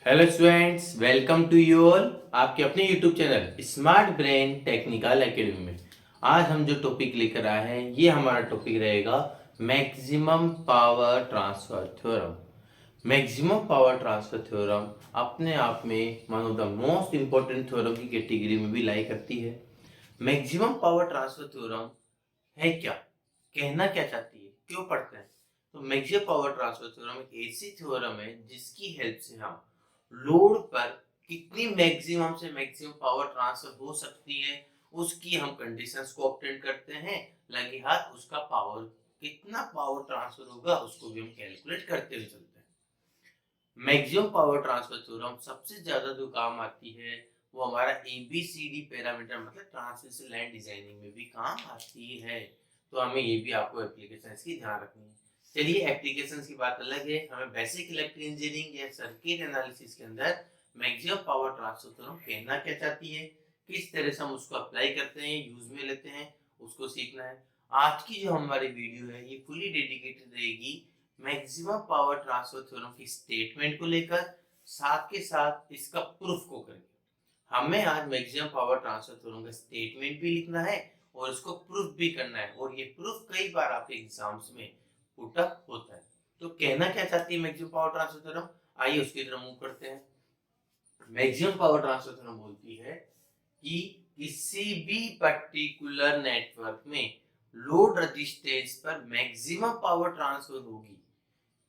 Hello students, welcome to you all आपके अपने YouTube channel Smart Brain Technical Academy में। आज हम जो टॉपिक लेकर आए हैं ये हमारा टॉपिक रहेगा maximum power transfer theorem. Maximum power transfer theorem अपने आप में one of the most important theorem की कैटेगरी में भी लाई करती है। मैक्सिमम पावर ट्रांसफर थ्योरम है क्या, कहना क्या चाहती है, क्यों पढ़ते हैं? तो मैक्सिमम पावर ट्रांसफर थ्योरम एक ऐसी थ्योरम है जिसकी हेल्प से हम लोड पर कितनी मैक्सिमम से मैक्सिमम पावर ट्रांसफर हो सकती है उसकी हम कंडीशंस को ऑब्टेन करते हैं। लगे हाथ उसका पावर कितना पावर ट्रांसफर होगा उसको भी हम कैलकुलेट करते हुए चलते हैं। मैक्सिमम पावर ट्रांसफर थ्योरम सबसे ज्यादा जो काम आती है वो हमारा एबीसीडी पैरामीटर मतलब ट्रांसमिशन लाइन डिजाइनिंग में भी काम आती है। तो हमें ये भी आपको एप्लीकेशंस की ध्यान रखनी है। चलिए, एप्लीकेशंस की बात अलग है, हमें बेसिक इलेक्ट्रिकल इंजीनियरिंग या सर्किट एनालिसिस के अंदर मैक्सिमम पावर ट्रांसफर थ्योरम कहना क्या चाहती है, किस तरह से हम उसको अप्लाई करते हैं, यूज में लेते हैं, उसको सीखना है। आज की जो हमारी वीडियो है ये फुली डेडिकेटेड रहेगी मैक्सिमम पावर ट्रांसफर थ्योरम की स्टेटमेंट को लेकर, साथ के साथ इसका प्रूफ को करके। हमें आज मैक्सिमम पावर ट्रांसफर थ्योरम का स्टेटमेंट भी लिखना है और इसको प्रूफ भी करना है, और ये प्रूफ कई बार आपके एग्जाम्स में पुट अप होता है। तो कहना क्या चाहती है मैक्सिमम पावर ट्रांसफर थ्योरम, आइए उसकी तरफ मूव करते हैं। मैक्सिमम पावर ट्रांसफर थ्योरम बोलती है कि किसी भी पर्टिकुलर नेटवर्क में लोड रेजिस्टेंस पर मैक्सिमम पावर ट्रांसफर होगी।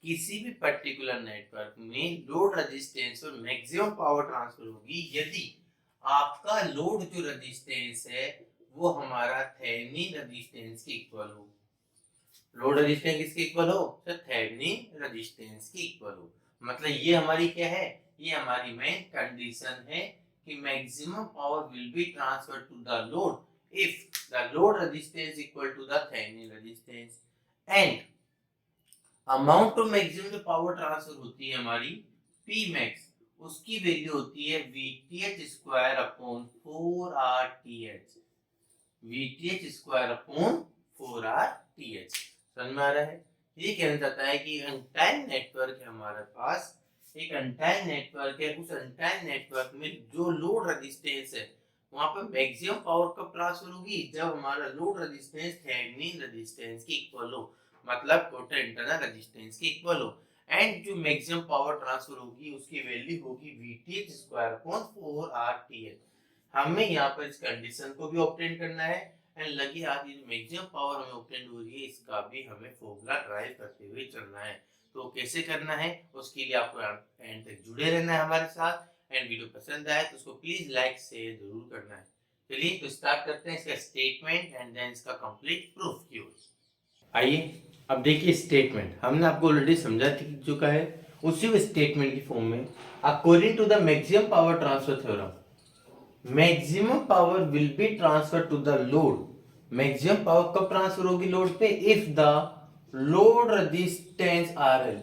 किसी भी पर्टिकुलर नेटवर्क में लोड रेजिस्टेंस और मैक्सिमम पावर ट्रांसफर होगी यदि आपका लोड जो रेजिस्टेंस है वो हमारा थेवेनिन रेजिस्टेंस के इक्वल हो। लोड रेजिस्टेंस किसके इक्वल हो? सर, थेवेनिन रेजिस्टेंस के इक्वल हो। मतलब ये हमारी क्या है, ये हमारी मेन कंडीशन है कि maximum power will be transferred to the load if the load resistance equal to the Thevenin resistance and amount of maximum जो पावर ट्रांसफर होती है हमारी पी मैक्स, उसकी वैल्यू होती है VTH square upon 4RTH। VTH square upon 4RTH समझ में आ रहा है? ये कहना चाहता है कि एंटायर नेटवर्क है हमारे पास, एक एंटायर नेटवर्क है, उस एंटायर नेटवर्क में जो लोड रेजिस्टेंस है वहां पर मैक्सिमम पावर कब ट्रांसफर होगी, जब हमारा लोड रेजिस्टेंस थेवेनिन रेजिस्टेंस के इक्वल हो, मतलब टोटल इंटरनल रेजिस्टेंस के इक्वल हो। एंड जो मैक्सिमम पावर ट्रांसफर होगी उसकी वैल्यू होगी वीटीएच स्क्वायर अपॉन 4RTH। हमें यहाँ पर इस कंडीशन को भी ऑब्टेन करना है एंड लगी हाथ ये मैक्सिमम पावर हमें ऑब्टेन हो रही है इसका भी हमें फॉर्मूला ड्राइव करते हुए चलना है। तो कैसे करना है उसके लिए आपको एंड तक जुड़े रहना है हमारे साथ। एंड वीडियो पसंद आए तो उसको प्लीज लाइक शेयर जरूर करना है। चलिए तो स्टार्ट करते हैं इसका स्टेटमेंट एंड देन इसका कंप्लीट प्रूफ की ओर। आइए अब देखिए, स्टेटमेंट हमने आपको ऑलरेडी समझा चुका है, उसी स्टेटमेंट की फॉर्म में according to the maximum power transfer theorem maximum power will be transfer to the load. Maximum power कब ट्रांसफर होगी लोड पे? If the load resistance RL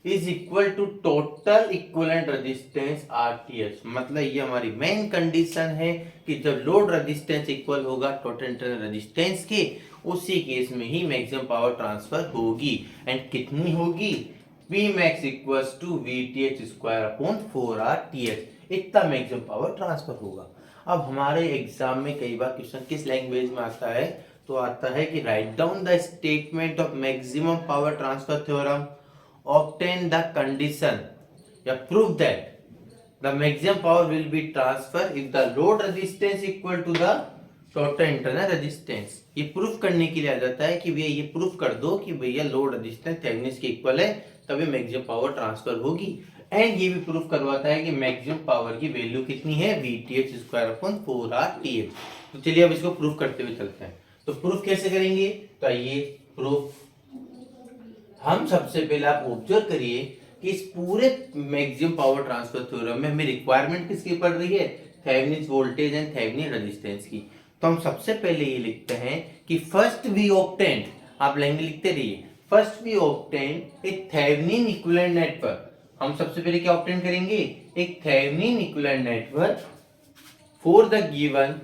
is equal to total equivalent resistance RTH। मतलब ये हमारी main condition है कि जब load resistance equal होगा टोटल इंटरनल रेजिस्टेंस के, उसी केस में ही मैक्सिमम पावर ट्रांसफर होगी। एंड कितनी होगी? P max equals to VTH square upon 4RTH। इतना मैक्सिमम पावर ट्रांसफर होगा। अब हमारे एग्जाम में कई बार क्वेश्चन किस लैंग्वेज में आता है, तो आता है कि write down the statement of maximum power transfer theorem, obtain the condition या prove that the maximum power will be transferred if the load resistance equal to the total internal resistance। ये proof करने के लिए आ जाता है कि भैया ये प्रूफ कर दो कि भैया लोड रेजिस्टेंस थेवेनिन के इक्वल है तभी मैक्सिमम पावर ट्रांसफर होगी। एंड ये भी प्रूफ करवाता है कि मैक्सिमम पावर की वैल्यू कितनी है, VTH स्क्वायर अपॉन 4RTH। तो चलिए अब इसको प्रूफ करते हुए चलते हैं। तो प्रूफ कैसे करेंगे, तो आइए प्रूफ हम सबसे पहले आप ऑब्जर्व करिए कि इस पूरे मैक्सिमम पावर ट्रांसफर थ्योरम में हमें रिक्वायरमेंट किसकी पड़ रही है, Thevenin voltage and Thevenin resistance की। तो हम सबसे पहले ये लिखते हैं कि फर्स्ट वी ऑब्टेन, आप लाइन में लिखते रहिए, फर्स्ट वी ऑब्टेन एक थेवेनिन इक्विवेलेंट नेटवर्क। हम सबसे पहले क्या ऑब्टेन करेंगे, एक Thevenin equivalent network for the given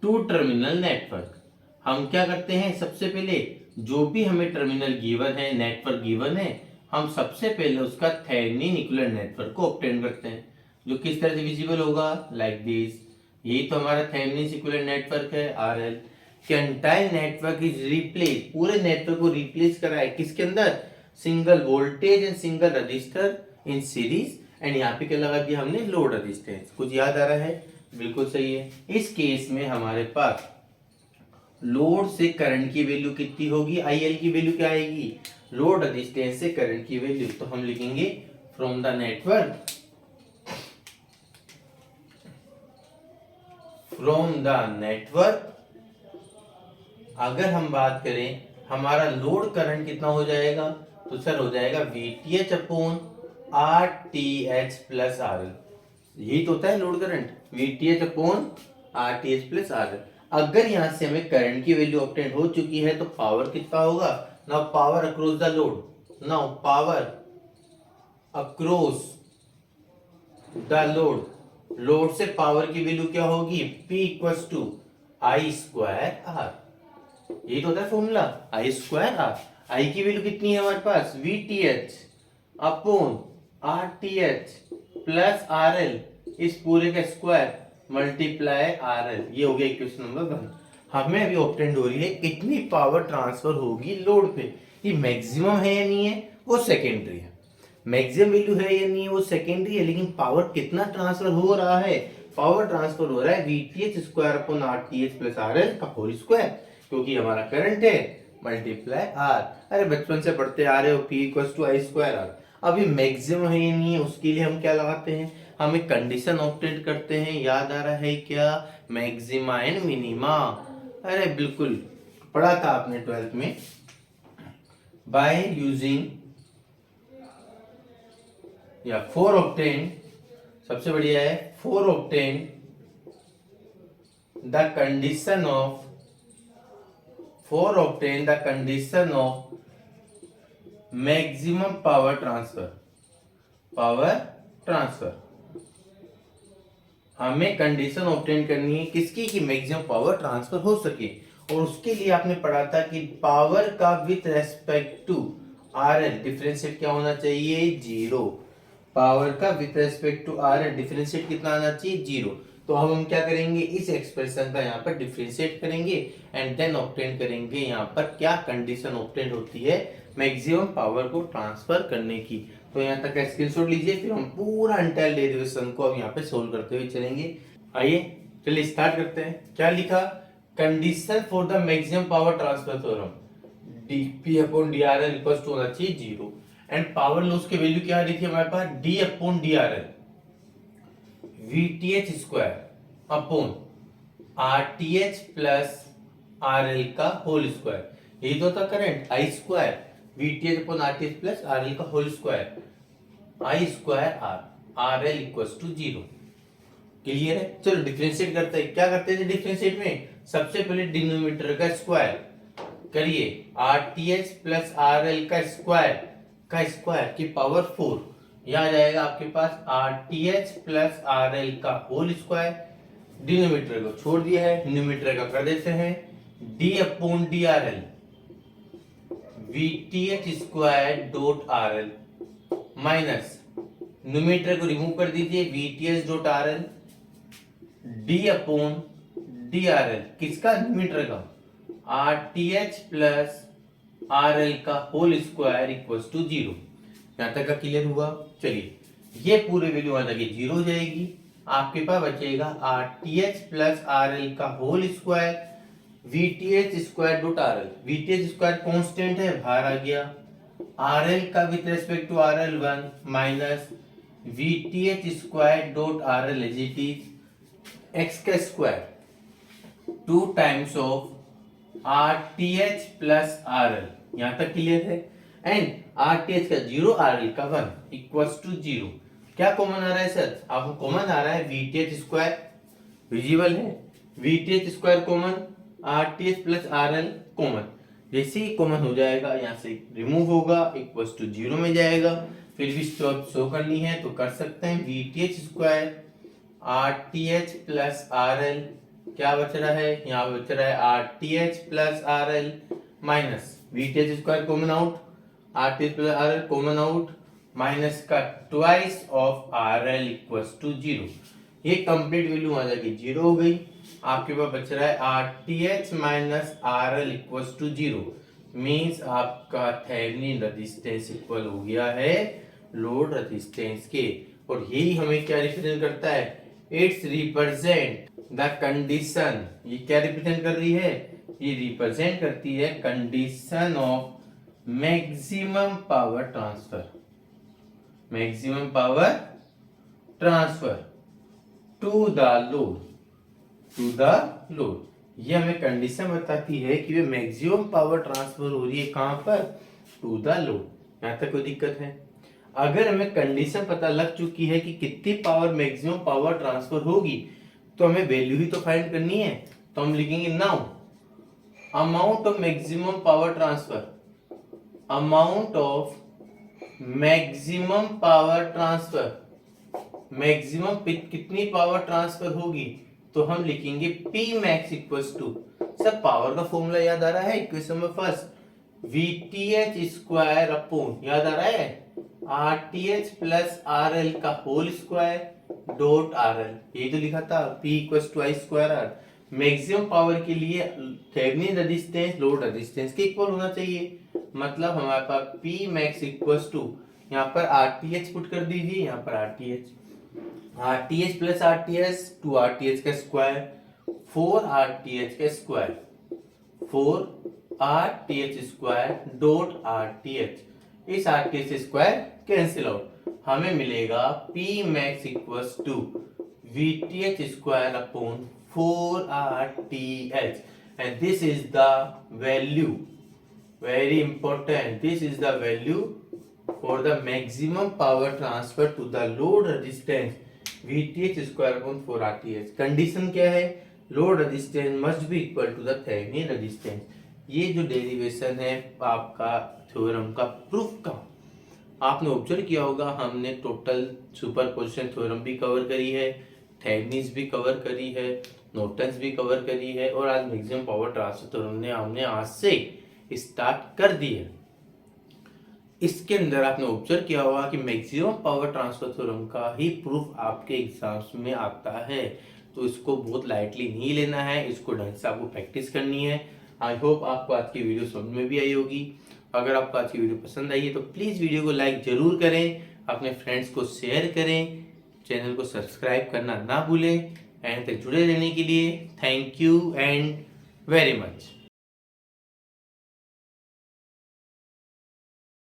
two terminal network. हम क्या करते हैं, सबसे पहले जो भी हमें टर्मिनल गिवन है, नेटवर्क गिवन है, हम सबसे पहले उसका थेवेनिन इक्विवेलेंट नेटवर्क को ऑब्टेन करते हैं, जो किस तरह से विजिबल होगा, लाइक दिस। यही तो हमारा थेवेनिन इक्विवेलेंट नेटवर्क है, आरएल। कि एंटायर नेटवर्क इज रिप्लेस, पूरे नेटवर्क को रिप्लेस करा है किसके अंदर, single voltage and single register in series. And यहाँ पे क्या लगा दिया हमने, लोड रजिस्टेंस। कुछ याद आ रहा है, बिल्कुल सही है। इस केस में हमारे पास लोड से करंट की वैल्यू कितनी होगी, आईएल की वैल्यू क्या आएगी, लोड रजिस्टेंस से करंट की वैल्यू। तो हम लिखेंगे फ्रॉम द नेटवर्क, अगर हम बात करें हमारा लोड करंट कितना हो जाएगा, तो सर हो जाएगा VTH upon RTH plus RL। यही तो होता है load current, VTH upon RTH plus RL। अगर यहां से हमें करंट की वैल्यू ऑब्टेन हो चुकी है तो पावर कितना होगा, now power across the load, now power across the load, load से पावर की वैल्यू क्या होगी, P equals to I square R। यही तो होता है formula, I square R। I की वैल्यू कितनी है हमारे पास, VTH upon RTH plus RL, इस पूरे का स्क्वायर मल्टीप्लाई RL। ये हो गया इक्वेशन नंबर 1। हमें अभी ऑब्टेन हो रही है कितनी पावर ट्रांसफर होगी लोड पे। ये मैक्सिमम है या नहीं है, वो सेकेंडरी है। मैक्सिमम वैल्यू है या नहीं है, वो सेकेंडरी है। लेकिन पावर कितना ट्रांसफर हो रहा है, पावर ट्रांसफर हो रहा है VTH square upon RTH plus RL का होल स्क्वायर, क्योंकि हमारा करंट है मल्टीप्लाई R। अरे बचपन से पढ़ते आ रहे हो, P equals to I square R। अभी मैक्सिमम है या नहीं है, उसके लिए हम क्या लगाते हैं, हम एक कंडीशन ऑब्टेन करते हैं। याद आ रहा है क्या, मैक्सिमा एंड मिनिमा। अरे बिल्कुल पढ़ा था आपने 12th में। बाय यूजिंग या फोर ऑब्टेन, सबसे बढ़िया है four obtain the condition of, maximum power transfer. हमें कंडीशन ऑब्टेन करनी है किसकी, कि मैक्सिमम पावर ट्रांसफर हो सके। और उसके लिए आपने पढ़ा था कि पावर का with respect to RL differentiate क्या होना चाहिए, 0। पावर का with respect to RL differentiate कितना आना चाहिए, 0। तो अब हम क्या करेंगे, इस एक्सप्रेशन का यहाँ पर डिफरेंशिएट करेंगे एंड देन ऑब्टेन करेंगे यहाँ पर क्या कंडीशन ऑब्टेन होती है मैक्सिमम पावर को ट्रांसफर करने की। तो यहाँ तक का स्क्रीनशॉट लीजिए, फिर हम पूरा एंटायर डेरिवेशन को अब यहाँ पे सोल्व करते हुए चलेंगे। आइए चलिए स्टार्ट करते हैं। क्या लिखा, condition for the maximum power transfer theorem, dP upon DRL equals to होना चाहिए 0। एंड पावर लॉस की वैल्यू क्या आ रही थी हमारे पास, D upon DRL VTH square upon RTH plus RL का होल स्क्वायर। यही तो था current, I square VTH upon RTH plus RL का whole square, I square R, RL equals to 0। Clear है। चलो डिफरेंशिएट करते हैं। क्या करते हैं डिफरेंशिएट में, सबसे पहले डिनोमिनेटर का स्क्वायर करिए, RTH प्लस RL का स्क्वायर की पावर 4। यह आ जाएगा आपके पास RTH प्लस RL का होल स्क्वायर। डिनोमिनेटर को छोड़ दिया है, न्यूमिनेटर का कर देते हैं, D upon DRL VTH square dot RL minus numerator को रिमूव कर दीजिए, VTH dot RL D upon DRL किसका, न्यूमिनेटर का, RTH प्लस RL का होल स्क्वायर इक्वल्स टू 0। यहां तक का क्लियर हुआ। चलिए ये पूरी वैल्यू वहां तक 0 हो जाएगी। आपके पास बचेगा RTH प्लस RL का whole square VTH square dot RL। VTH square constant है, बाहर आ गया। RL का with respect to RL 1 minus VTH square dot RL as it is x का square 2 times of RTH plus RL। यहां तक clear है। एंड RTH का 0, RL का 1 इक्वल्स टू 0। क्या कॉमन आ रहा है सर, आपको कॉमन आ रहा है VTH स्क्वायर, विजिबल है, VTH square common, RTH plus RL common. जैसे ही कॉमन हो जाएगा यहाँ से रिमूव होगा, इक्वल्स टू 0 में जाएगा। फिर भी शो करनी है तो कर सकते हैं, VTH square RTH plus RL, क्या बच रहा है, यहाँ बच रहा है RTH plus RL minus VTH square common out, RTH plus RL common out, minus का twice of RL equals to 0। ये कंप्लीट वैल्यू आ जाएगी 0 हो गई। आपके पास बच रहा है RTH minus RL equals to 0, means आपका थेवेनिन रेजिस्टेंस इक्वल हो गया है लोड रेजिस्टेंस के। और यही हमें क्या रिप्रेजेंट करता है, इट्स रिप्रेजेंट द कंडीशन। ये क्या रिप्रेजेंट कर रही है, ये रिप्रेजेंट करती है condition of maximum power transfer, maximum power transfer to the load, to the load. ये हमें कंडीशन बताती है कि वे मैक्सिमम पावर ट्रांसफर हो रही है कहां पर, टू द लोड। यहां तक कोई दिक्कत है? अगर हमें कंडीशन पता लग चुकी है कि कितनी पावर मैक्सिमम पावर ट्रांसफर होगी, तो हमें वैल्यू ही तो फाइंड करनी है। तो हम लिखेंगे now amount of maximum power transfer, amount of maximum power transfer, maximum कितनी पावर ट्रांसफर होगी, तो हम लिखेंगे P max इक्वल्स टू, सब पावर का फॉर्मूला याद आ रहा है इक्वेशन में फर्स्ट, VTH स्क्वायर अपॉन, याद आ रहा है, RTH प्लस RL का होल स्क्वायर डॉट RL, यही तो लिखा था P equals to I square R। Maximum power के लिए थेवेनिन रेजिस्टेंस लोड रेजिस्टेंस के इक्वल होना चाहिए, मतलब हमारे पास P max इक्वल्स टू, यहाँ पर RTH पुट कर दीजिए, यहाँ पर RTH प्लस RTH 2 RTH का स्क्वायर 4 RTH का square 4 RTH square dot RTH, इस RTH स्क्वायर कैंसिल आउट, हमें मिलेगा P max equals to VTH square upon 4 RTH, and this is the value, very important, this is the value for the maximum power transfer to the load resistance VTH square upon 4 RTH। Condition क्या है, load resistance must be equal to the Thevenin resistance. ये जो derivation है आपका theorem का proof का, आपने observe किया होगा, हमने टोटल सुपरपोजिशन थ्योरम भी कवर करी है, थेवेनिन्स भी कवर करी है, नॉर्टन्स भी कवर करी है, और आज मैक्सिमम पावर ट्रांसफर थ्योरम हमने आज से स्टार्ट कर दी है। इसके अंदर आपने ऑब्जर्व किया होगा कि मैक्सिमम पावर ट्रांसफर थ्योरम का ही प्रूफ आपके एग्जाम्स में आता है, तो इसको बहुत लाइटली नहीं लेना है, इसको ढंग से आपको प्रैक्टिस करनी है। आई होप आपको आज की वीडियो समझ में भी आई होगी। अगर आपको आज की वीडियो पसंद आई है तो प्लीज़ वीडियो को लाइक जरूर करें, अपने फ्रेंड्स को शेयर करें, चैनल को सब्सक्राइब करना ना भूलें। एंड तक जुड़े रहने के लिए thank you and very much.